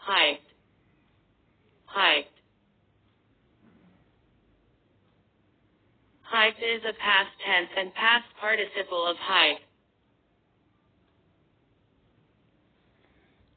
hiked, hiked. Hiked is a past tense and past participle of hike.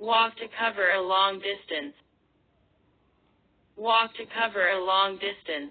Walk to cover a long distance. Walk to cover a long distance.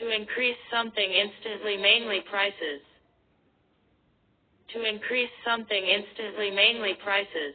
To increase something instantly, mainly prices. To increase something instantly, mainly prices.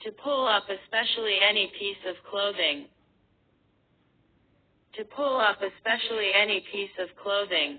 To pull up especially any piece of clothing. To pull up especially any piece of clothing.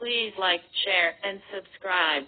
Please like, share and subscribe.